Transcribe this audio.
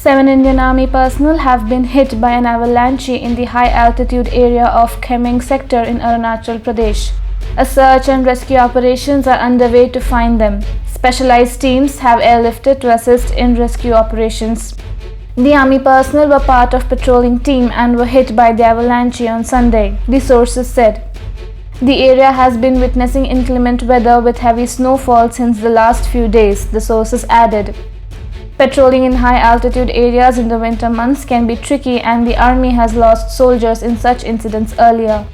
7 Indian Army personnel have been hit by an avalanche in the high-altitude area of Khemeng sector in Arunachal Pradesh. A search and rescue operations are underway to find them. Specialized teams have airlifted to assist in rescue operations. The army personnel were part of patrolling team and were hit by the avalanche on Sunday, the sources said. The area has been witnessing inclement weather with heavy snowfall since the last few days, the sources added. Patrolling in high-altitude areas in the winter months can be tricky, and the army has lost soldiers in such incidents earlier.